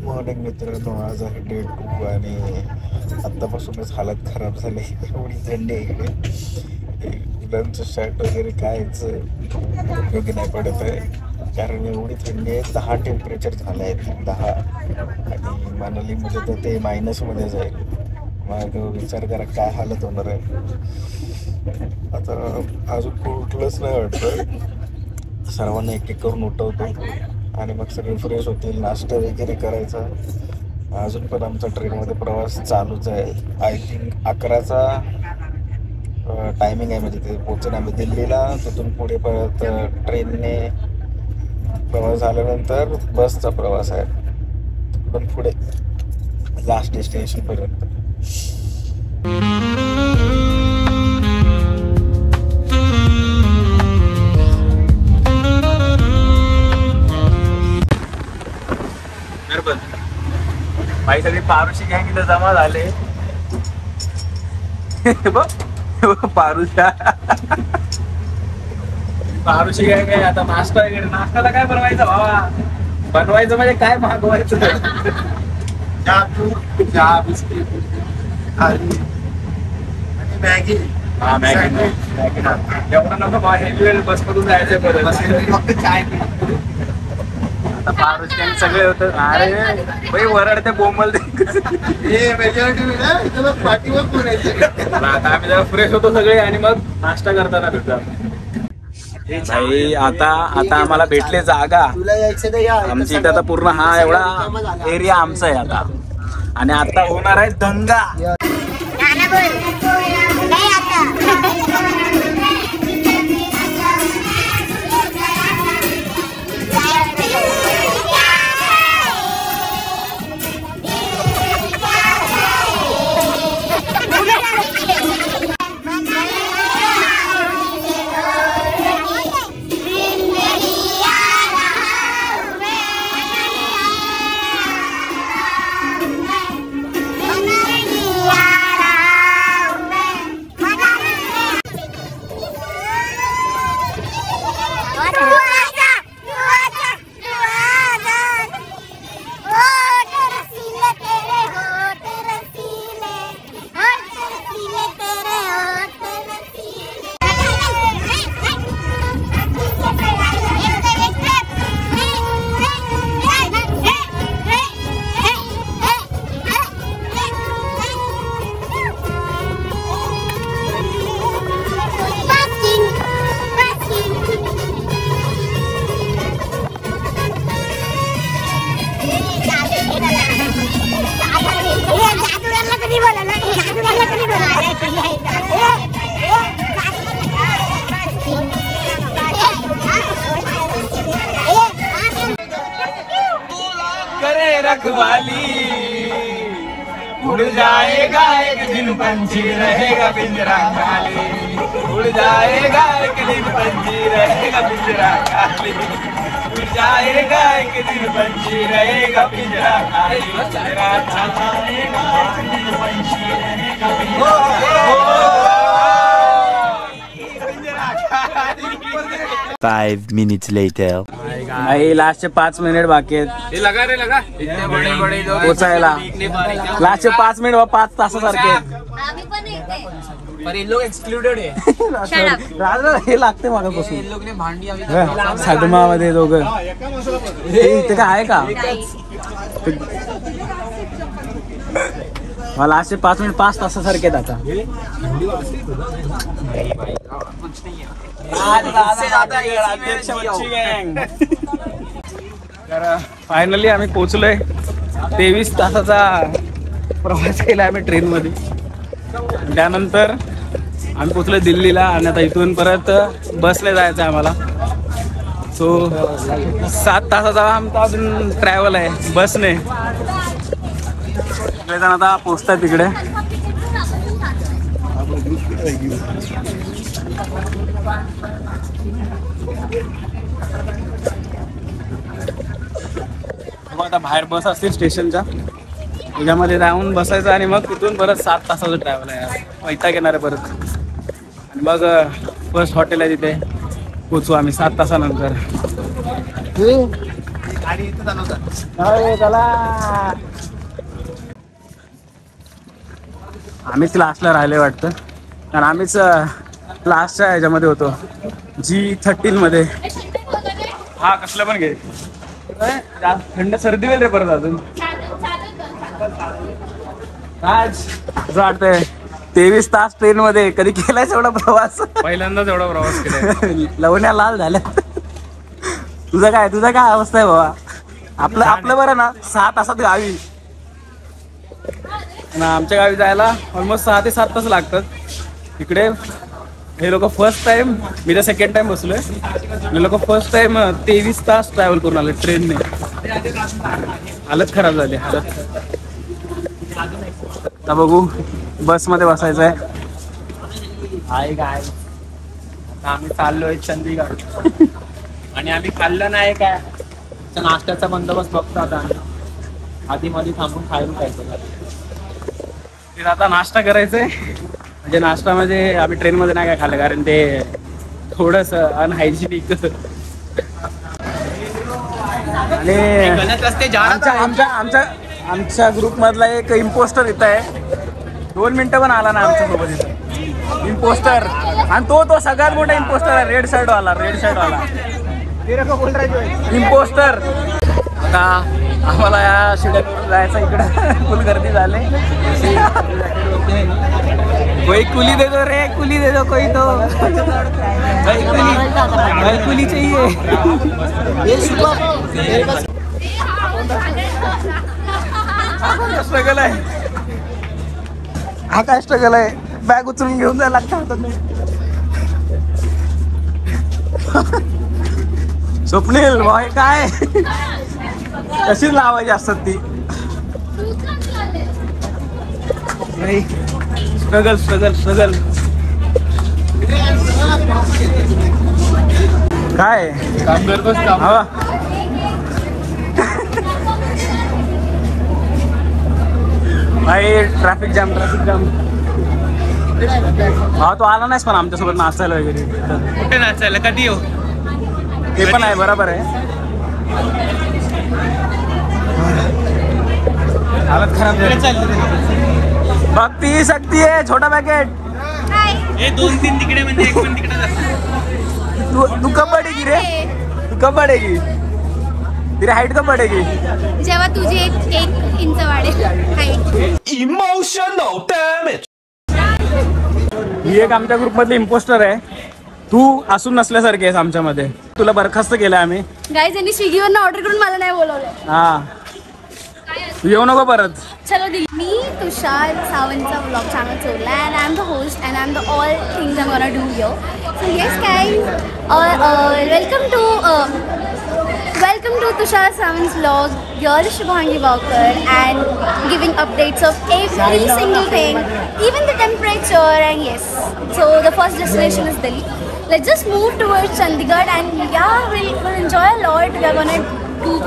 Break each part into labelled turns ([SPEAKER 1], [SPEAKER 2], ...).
[SPEAKER 1] Morning मित्रांनो, आज आहे डे 2 आणि आत्तापासूनच हालत खराब झाली. एवढी थंडी आहे इकडे. मुलांचं शर्ट वगैरे कायच उपयोगी नाही पडत आहे, कारण एवढी थंडी आहे. 10 टेम्परेचर झालं आहे, 10. आणि मनालीमध्ये तर ते -मध्ये जाईल. मग विचार करा काय हालत होणार आहे. आता अजून उठलंच नाही वाटतं. सर्वांना एक एक करून उठवतो आणि मग सगळे फ्रेश होतील, नाश्ता वगैरे करायचा. अजून पण आमचा ट्रेनमध्ये प्रवास चालूच आहे. आय थिंक 11चा टायमिंग आहे, म्हणजे ते पोहोचणं आम्ही दिल्लीला. तिथून पुढे परत ट्रेनने प्रवास झाल्यानंतर बसचा प्रवास आहे, पण पुढे लास्ट डेस्टिनेशनपर्यंत.
[SPEAKER 2] भाई सगळी पारुशी गँग इथं जमा झाले. पारुशी गँग आहे. आता नाश्ता वगैरे, नाश्त्याला काय बनवायचं भावा? बनवायचं म्हणजे काय मागवायचं?
[SPEAKER 1] चहा, बिस्किट आणि मॅगी.
[SPEAKER 2] हा, मॅगी. एवढं नको, हेल्मेट बसमधून जायचं परत.
[SPEAKER 1] फक्त चाय.
[SPEAKER 2] पारुशी सगळे होतं. अरे भाई वरडते, बोंबल आता आम्ही जरा फ्रेश होतो सगळे आणि मग नाश्ता करताना भेटतो. भाई आता आम्हाला भेटले जागा. आमची इथं आता पूर्ण हा एवढा एरिया आमचा आहे आता. आणि आता होणार आहे दंगा. करे रखवाली, उड़ जाएगा एक दिन पंछी, रहेगा पिंजरा खाली. उड़ जाएगा एक दिन पंछी, रहेगा पिंजरा खाली. उड़ जाएगा एक दिन पंछी, रहेगा पिंजरा खाली. पिंजरा छाएगा एक दिन पंछी, रहेगा पिंजरा.
[SPEAKER 3] 5 minutes later.
[SPEAKER 2] लास्टचे 5 मिनिट बाकी आहेत.
[SPEAKER 4] लगा रे लगा
[SPEAKER 2] पोचायला. लास्टचे 5 मिनिट 5 तासासारखे
[SPEAKER 4] एक्सक्लुडेड आहे.
[SPEAKER 2] हे लागते मागापासून
[SPEAKER 4] भांडी
[SPEAKER 2] साडमामध्ये दोघं. इथे काय आहे का? मला लास्टचे 5 मिनिट 5 तासासारखे आहेत आता. फायनली आम्ही पोहोचलोय. 23 तासाचा प्रवास केला आम्ही ट्रेनमध्ये. त्यानंतर आम्ही पोहोचलोय दिल्लीला आणि आता इथून परत बसने जायचं आहे आम्हाला. सो 7 तासाचा आमचा अजून ट्रॅव्हल आहे बसने. सगळेजण आता पोहोचतात तिकडे. आता बाहेर बस असतील स्टेशनच्या, त्याच्यामध्ये राहून बसायचं आणि मग तिथून परत 7 तासाचं ट्रॅव्हल आहे. वैताग येणार आहे परत. आणि मग फर्स्ट हॉटेल आहे तिथे पोचू आम्ही 7 तासानंतर. गाडी इथं चालवता.
[SPEAKER 4] चला आम्हीच लास्टला राहिले वाटतं, कारण आम्हीच लास्टच्या ह्याच्यामध्ये होतो G13 मध्ये. हा कसलं पण घे, थंड सर्दी होईल रे परत अजून. आज असं वाटतंय 23 तास ट्रेन मध्ये कधी केलायस एवढा प्रवास?
[SPEAKER 2] पहिल्यांदाच एवढा प्रवास केलाय.
[SPEAKER 4] लवण्या लाल झाल्या. तुझं काय अवस्था आहे बाबा? आपलं बरं ना 6 तासात गावी, आमच्या गावी जायला ऑलमोस्ट 6 ते 7 तास लागतात. इकडे हे लोक फर्स्ट टाइम, मी तर सेकंड टाइम बसलोय, हे लोक फर्स्ट टाइम 23 तास ट्रॅव्हल करून आले ट्रेनने. हालत खराब झाली, हालत. आता बघू बस मध्ये बसायचं आहे. काय आता आम्ही चाललोय चंदीगड आणि आम्ही खाल्लं नाही काय, नाश्त्याचा बंदोबस्त बघतो आता. आधी मध्ये थांबून खायला पाहिजे. आता नाश्ता करायचंय, म्हणजे नाश्ता म्हणजे आम्ही ट्रेन मध्ये नाही काय खाल्लं, कारण ते थोडस अनहायजिनिक. आणि आमच्या ग्रुप मधला एक इम्पोस्टर इथं आहे, 2 मिनिटं पण आला ना आमच्या सोबत इथं. इम्पोस्टर, आणि तो सगळ्यात मोठा इम्पोस्टर आहे, रेड शर्ट वाला इम्पोस्टर. आता आम्हाला या शिड्यातून जायचं, इकडं फुल गर्दी झाली. कोई कुली दे दो रे, कुली दे दो कोई तो, भाई कुली चाहिए. स्ट्रगल आहे हा, काय स्ट्रगल आहे? बॅग उचलून घेऊन जायला लागतं. स्वप्नील भाई काय कशीच लावायची असतात ती. स्ट्रगल काय
[SPEAKER 2] काम करतोस काम.
[SPEAKER 4] हवा भाई, ट्रॅफिक जाम. हा तो आला नाहीस पण आमच्यासोबत नाचायला वगैरे.
[SPEAKER 2] कुठे नाचायला कधी येऊ?
[SPEAKER 4] ते पण आहे, बरोबर आहे. हालत खराब झाली. भक्ती शक्ती आहे, छोटा पॅकेट.
[SPEAKER 2] हे 2-3 तिकडे म्हणजे 1 पण तिकडे जातो.
[SPEAKER 4] तू कब बढ़ेगी रे? तू कब बढ़ेगी? तेरी हाइट कब बढ़ेगी?
[SPEAKER 5] जेव्हा तुझी 1 इंच वाढेल.
[SPEAKER 2] Emotional damage.
[SPEAKER 4] ही एक आमच्या ग्रुप मधली इम्पोस्टर आहे. तू असून नसल्यासारखी आहेस आमच्यामध्ये. तुला बरखास्त केलं आम्ही.
[SPEAKER 5] गाईज यांनी स्विगीवरनं ऑर्डर करून मला नाही बोलवलं.
[SPEAKER 4] हा, तू येऊ नको परत.
[SPEAKER 5] चलो दिली. मी तुषार सावंतचा व्लॉग चॅनल सोडला and I am the host and I am the all things I am gonna do here. So yes guys, welcome to Tushar Savant's vlog. You're Shubhangi Walker and giving updates of every single thing, even the temperature. And yes, so the first destination is Delhi. Let's just move towards Chandigarh and yeah, we'll enjoy a lot. We're gonna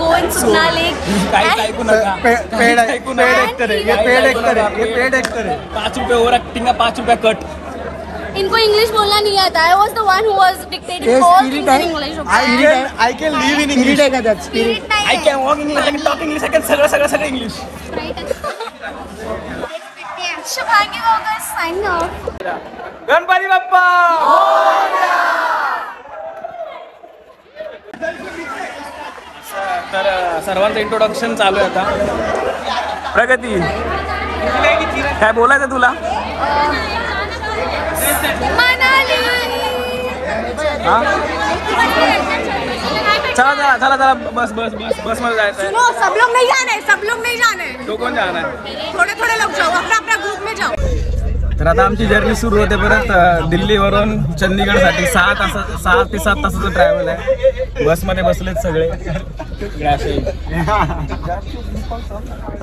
[SPEAKER 5] go in Suna Lake.
[SPEAKER 4] Paid actor है, ये paid actor है. 5 रुपए over acting का 5 रुपए cut.
[SPEAKER 5] इनको English बोलना नहीं आता. I was the one who was dictating all things in English.
[SPEAKER 4] I can live in English.
[SPEAKER 5] Spirit
[SPEAKER 4] I can walk English, I can talk English, I can सगळं English.
[SPEAKER 5] Shubhangi Walker signing off.
[SPEAKER 4] Ganpati Bappa. तर सर्वांचं introduction चालू आहे आता. प्रगती, काय बोलायचं तुला? चला बस मध्ये जायचं है.
[SPEAKER 5] सब लोग नहीं जाने.
[SPEAKER 4] तो कोण जाणार आहे?
[SPEAKER 5] थोड़े लोग जाओ, अपना ग्रुप में जाओ.
[SPEAKER 4] तर आता आमची जर्नी सुरू होते परत दिल्लीवरून चंदीगडसाठी. 6 ते 7 तासाचं ट्रॅव्हल आहे. बसमध्ये बसलेत सगळे.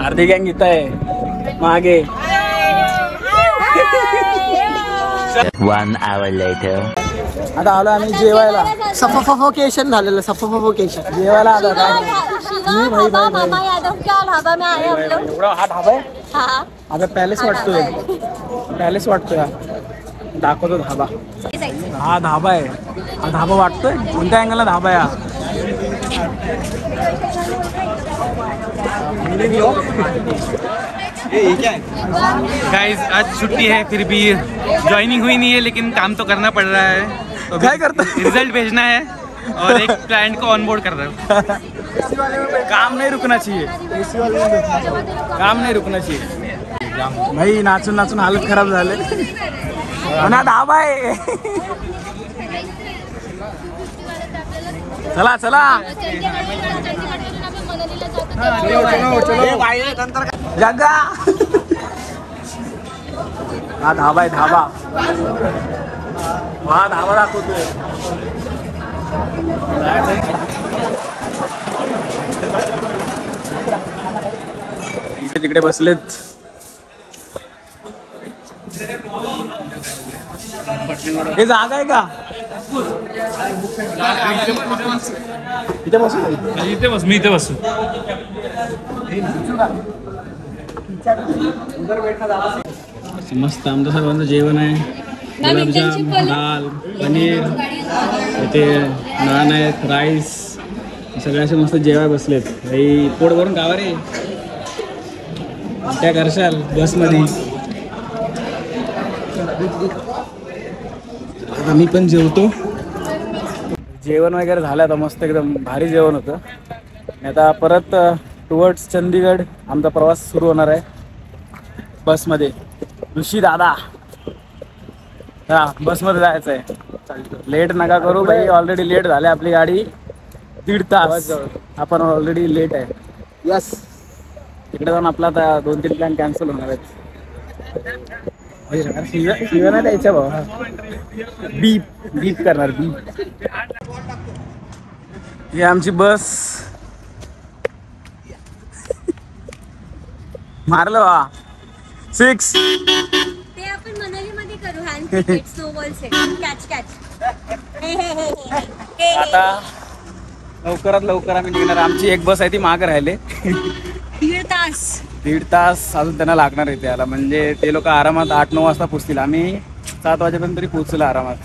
[SPEAKER 4] अर्धी गँग इथं आहे मागे.
[SPEAKER 3] 1 hour later.
[SPEAKER 4] आता आलो आम्ही जेवायला.
[SPEAKER 6] सफोकेशन झालेलं. सफोकेशन
[SPEAKER 4] जेवायला आलो काय?
[SPEAKER 5] मामा यादव क्या ढाबा में आए हम लोग.
[SPEAKER 4] एवढा हा ढाबा आहे.
[SPEAKER 5] हाँ.
[SPEAKER 4] आता पॅलेस वाटतोय. दाखवतो धाबा. हा धाबा आहे. हा धाबा वाटतोय. कोणत्या अँगलला धाबा आहे? गाइस आज छुट्टी है फिर भी ज्वाइनिंग हुई नहीं है, लेकिन काम तो करना पड़ रहा है। तो
[SPEAKER 6] क्या करता
[SPEAKER 4] रिजल्ट भेजना है और एक क्लाइंट को ऑनबोर्ड कर रहा हूँ। काम नहीं रुकना चाहिए, काम नहीं रुकना चाहिए भाई। नाचून नाचून हालत खराब झाले ना धाबा आहे। चला चला जगा हा धाबा आहे धाबा, हा धाबा दाखवतोय। तिकडे बसलेत हे जागा आहे का? इथे बसू,
[SPEAKER 7] इथे बस, मी इथे बसू.
[SPEAKER 4] मस्त आमचं सर्वांचं जेवण आहे. गुलाबजाम, दाल, पनीर, इथे नान आहेत, राईस, सगळे असे मस्त जेवाय बसलेत. काही पोट भरून खावा रे, काय करशाल बसमध्ये. आता मी पण जेवतो. जेवण वगैरे झालं आता, मस्त एकदम भारी जेवण होतं. आणि आता परत टुवर्ड्स चंदीगड आमचा प्रवास सुरू होणार आहे बसमध्ये. ऋषी दादा हा बसमध्ये जायचं आहे. लेट नका करू भाई, ऑलरेडी लेट झाले. आपली गाडी 1.5 तास, आपण ऑलरेडी लेट आहे. यस, तिकडे जाऊन आपला आता 2-3 प्लॅन कॅन्सल होणार आहेत. शिव्या नाही द्यायच्या भाऊ, बीप बीप करणार बीप. ही आमची बस मारलं वा 6.
[SPEAKER 5] ते आपण मनालीमध्ये करू. Hand cricket, snowball set, catch catch.
[SPEAKER 4] आता लवकरात लवकर आम्ही निघणार. आमची एक बस आहे ती मागं राहिले.
[SPEAKER 5] 1.5
[SPEAKER 4] तास अजून त्यांना लागणार आहे त्याला. म्हणजे ते लोक आरामात 8-9 वाजता पोचतील. आम्ही 7 वाजेपर्यंत तरी पोचलो आरामात.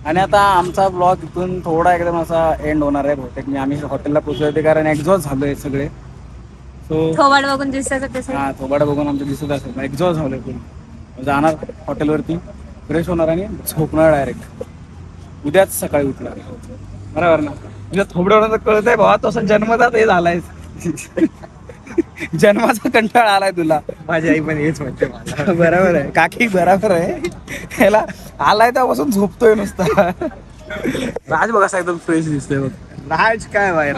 [SPEAKER 4] आणि आता आमचा ब्लॉग इथून थोडा एकदम असा एंड होणार आहे बहुतेक. मी आम्ही हॉटेलला पोचलो होते कारण एक्झॉस्ट झालो आहे सगळे. सो
[SPEAKER 5] थोबाड बघून दिसत तसं.
[SPEAKER 4] हां, थोबाडा बघून आमचं दिसत असेल. एक्झॉस्ट झालो आहे पण. जाणार हॉटेलवरती, फ्रेश होणार आणि झोपणार डायरेक्ट. उद्याच सकाळी उठणार. बरोबर ना? तुझ्या थोबड्यावर कळत आहे भावा, तसं जन्मतात हे झालाय. जन्माचा कंटाळा आलाय तुला.
[SPEAKER 1] माझी आई पण हेच म्हणते मला.
[SPEAKER 4] बरोबर आहे काकी, बरोबर आहे. ह्याला आलाय तेव्हापासून झोपतोय नुसता. राज बघा असा एकदम फ्रेश दिसतोय बघ.
[SPEAKER 1] राज काय बाय,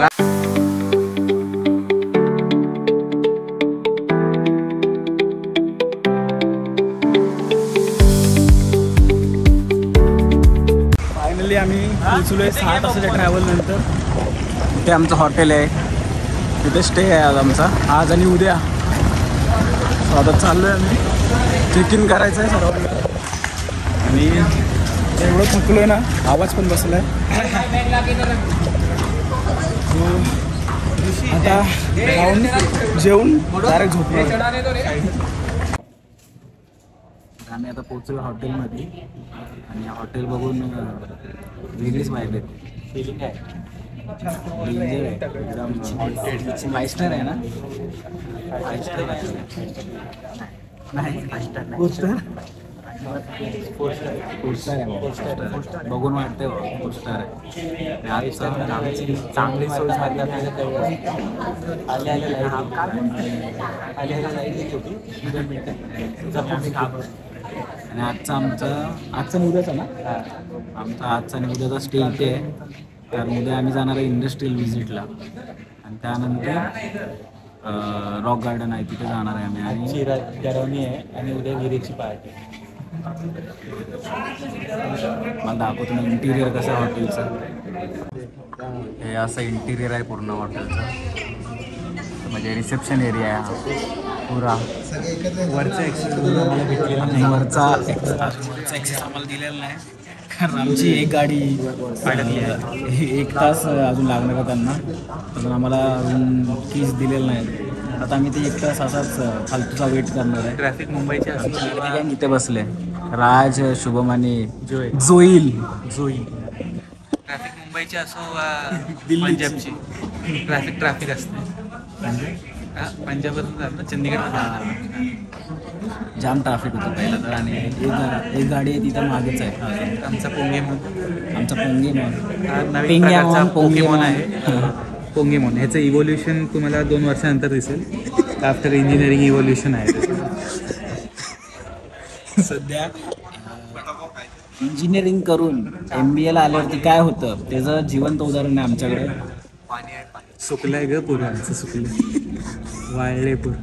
[SPEAKER 4] फायनली आम्ही पोचलोय 6 तासाच्या ट्रॅव्हल नंतर. इथे आमचं हॉटेल आहे, तिथे स्टे आहे आज आमचा, आज आणि उद्या. आता चाललोय आम्ही, चेक इन करायचं आहे सर्वांना. आणि एवढं थकलोय ना, आवाज पण बसलाय. आता खाऊन जेवून डायरेक्ट झोपणार. आम्ही आता पोहोचलो हॉटेलमध्ये. आणि हॉटेल बघून वेगळीच माहिती फिलिंग आहे. एकदम 5 स्टार आहे ना? 5 स्टार नाही, 5 स्टार नाही, 4 स्टार बघून वाटतंय 4 स्टार आहे. चांगली सोय झाली आणि आजचा उद्याचा ना, आमचा आजचा आणि उद्याचा स्टे इथे आहे. कारण उद्या आम्ही जाणार आहे इंडस्ट्रियल व्हिजिटला. आणि त्यानंतर रॉक गार्डन आहे, तिथे जाणार आहे आम्ही. आणि चिरागरवणी आहे आणि उद्या विरेची पार्टी. मला दाखवतो ना इंटिरियर कसं आहे हॉटेलचं. हे असं इंटिरियर आहे पूर्ण हॉटेलचं. म्हणजे रिसेप्शन एरिया आहे हा पुरा. वरचा एक्सेस आम्हाला दिलेला नाही कारण आमची एक गाडी अडकली आहे. 1 तास अजून लागणार आहे त्यांना. अजून आम्हाला रूम कीज दिलेलं नाही. आता आम्ही ते 1 तास असाच फालतूचा वेट करणार आहे.
[SPEAKER 7] ट्रॅफिक मुंबईचे असो,
[SPEAKER 4] इथे बसले राज, शुभम आणि जोईल.
[SPEAKER 7] ट्रॅफिक मुंबईचे असो, पंजाबची ट्रॅफिक असते. पंजाबवरून जात ना चंदीगड.
[SPEAKER 8] जाम ट्रॅफिक होतं पहिलं तर. आणि एक गाडी आहे तिथं मागेच आहे.
[SPEAKER 7] आमचा पोंगेमॉन.
[SPEAKER 8] आमचा पोंगेमॉन.
[SPEAKER 7] नवीन प्रकारचा पोकेमॉन आहे. पोंगेमॉन ह्याचं इव्होल्युशन तुम्हाला 2 वर्षानंतर दिसेल. आफ्टर इंजिनिअरिंग इव्होल्युशन आहे.
[SPEAKER 8] सध्या इंजिनिअरिंग करून MBA ला आल्यावरती काय होतं त्याचं जिवंत उदाहरण आहे आमच्याकडे.
[SPEAKER 7] सुकलंय ग पूर. आमचं सुकलं वाळले पूर.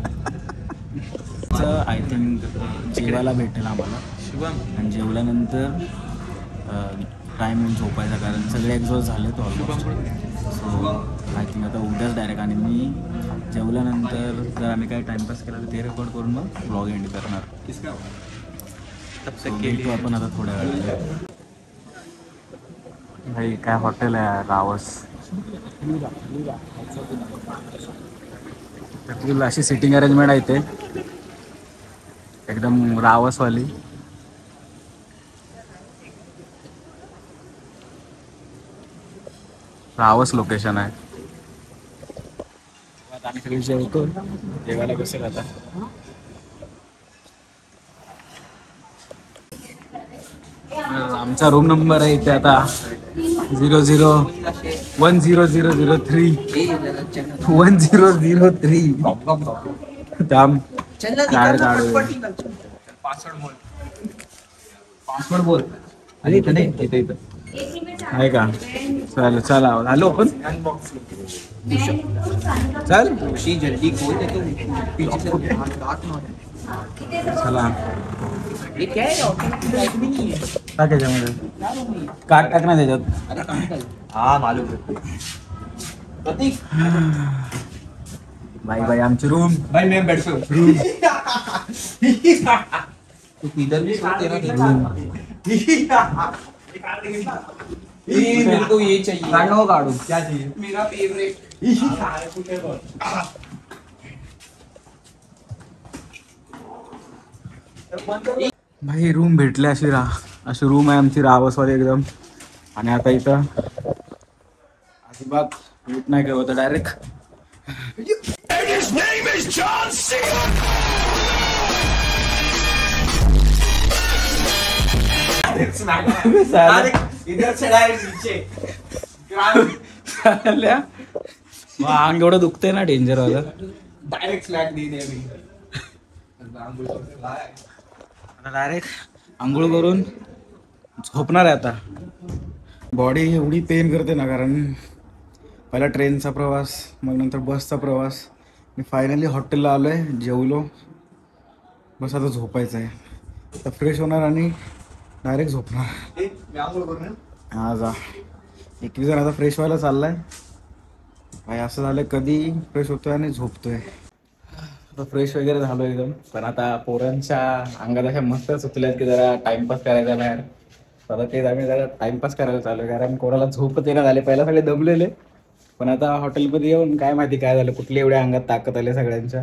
[SPEAKER 8] आय थिंक जेवायला भेटेल आम्हाला.
[SPEAKER 7] शुभम
[SPEAKER 8] आणि जेवल्यानंतर टाईम येऊन झोपायचा कारण सगळे एक्झॉस्ट झाले तो ऑलमोस्ट. सो आय थिंक आता उद्याच डायरेक्ट. आणि मी जेवल्यानंतर जर आम्ही काही टाईमपास केला तर ते रेकॉर्ड करून मग ब्लॉग एंड करणार. भेटू आपण आता थोड्या वेळाने. भाई काय हॉटेल आहे रावस. तुला अशी सिटिंग अरेंजमेंट आहे इथे एकदम रावसवाली. रावस लोकेशन आहे. आम्ही सगळे जेवतो. जेवायला बसेल आता. आमचा रूम नंबर आहे इथे आता 001003 1003. जाम काय काढू. पासवर्ड बोल. आणि इथं नाही इथं आहे का. चल चला हॅलो पण चल चला. टाक त्याच्यामध्ये. काट टाक ना त्याच्यात.
[SPEAKER 2] हा मालूम.
[SPEAKER 8] भाई भाई आमची रूम.
[SPEAKER 2] भाई मैं बैठ रूम तू इधर भी सोते ना. मेरे को ये चाहिए. काढो काढू. क्या चाहिए. मेरा फेवरेट.
[SPEAKER 8] भाई रूम भेटले. अशी रूम आहे आमची रावसवाली एकदम. आणि आता इथं अजिबात वेट नाही करत डायरेक्ट.
[SPEAKER 2] इधर चढ़ा है नीचे.
[SPEAKER 8] अंग एवढं दुखतंय ना डेंजर वाला.
[SPEAKER 2] डायरेक्ट स्मॅक देने अभी.
[SPEAKER 8] आता डायरेक्ट आंघोळ करून झोपणार आहे आता. बॉडी एवढी पेन करते ना कारण पहिला ट्रेनचा प्रवास मग नंतर बसचा प्रवास. मी फायनली हॉटेलला आलो आहे. जेवलो. बस आता झोपायचं आहे. आता फ्रेश होणार आणि डायरेक्ट झोपणार. हा जा. 21 जण आता फ्रेश व्हायला चाललाय. भाई असं झालं कधी फ्रेश होतोय आणि झोपतोय. आता फ्रेश वगैरे झालो एकदम. पण आता पोरांच्या अंगात अशा मस्त सुचल्यात की जरा टाइमपास करायचा बाहेर. आता तेच आम्ही जरा टाइमपास करायला चालू कारण कोणाला झोपच येणं झाले. पहिला सगळे दमलेले पण आता हॉटेलमध्ये येऊन काय माहिती काय झालं कुठली एवढ्या अंगात ताकद आले सगळ्यांच्या.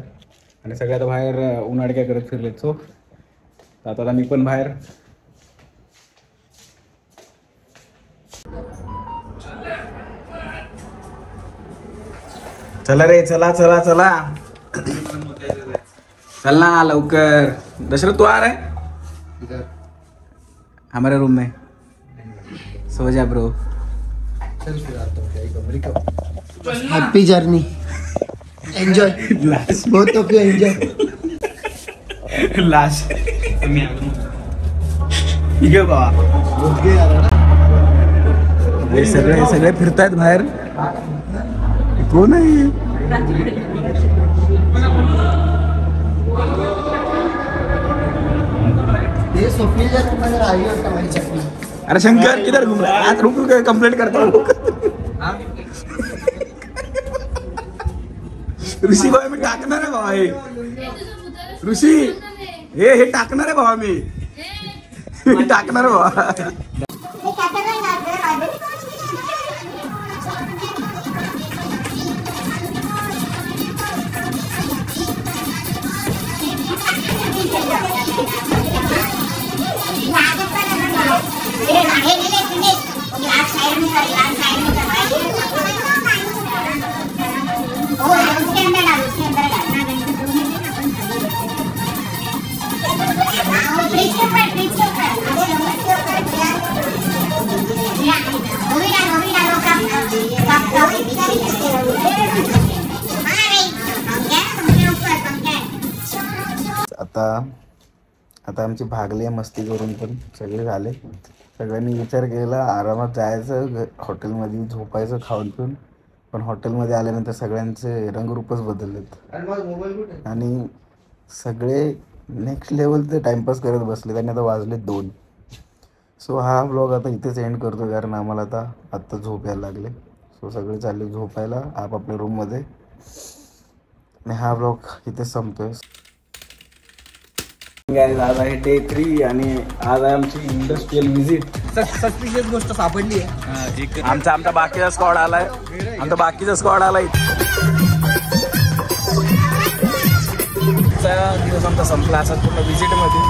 [SPEAKER 8] आणि सगळे आता बाहेर उन्हाळक्या करत फिरले. सो आता मी पण बाहेर. चला रे चला चला चला चल ना लवकर. दशरथ तू आ रहा है हमारे रूम में. सो जा ब्रो.
[SPEAKER 6] Happy journey. एंजॉय. बहुत ऑफ यू एंजॉय.
[SPEAKER 8] लाश ठीक आहे बाबा. सगळे सगळे फिरतायत बाहेर. कोण आहे.
[SPEAKER 6] ये स्वप्नील के रूम में आई और हमारी चटनी.
[SPEAKER 8] अरे शंकर किधर घूम रहा है. आज रुक रुक कंप्लेंट करता हूँ. ऋषी भाई मी टाकणार आहे बाबा. हे ऋषी हे टाकणार आहे बाबा. मी टाकणार आहे बाबा.
[SPEAKER 1] आता आमची भागली आहे मस्ती करून, पण सगळे झाले. सगळ्यांनी विचार केला आरामात जायचं हॉटेलमध्ये, झोपायचं खाऊन पिऊन. पण हॉटेलमध्ये आल्यानंतर सगळ्यांचे रंगरूपच बदललेत आणि सगळे नेक्स्ट लेवलचे टाइमपास करत बसले. त्यांनी आता वाजले 2. सो हा व्लॉग आता इथेच एंड करतो, कारण आम्हाला आत्ता झोप यायला लागले. सो सगळे चालले झोपायला आपापल्या रूममध्ये आणि हा व्लॉग इथेच संपतोय. आज आहे डे 3 आणि आज आहे आमची इंडस्ट्रियल व्हिजिट.
[SPEAKER 4] सस्पिशियस गोष्ट सापडली आहे.
[SPEAKER 1] आमचा बाकीचा स्क्वॉड आलाय. दिवस आमचा संपला असा पूर्ण व्हिजिटमध्ये.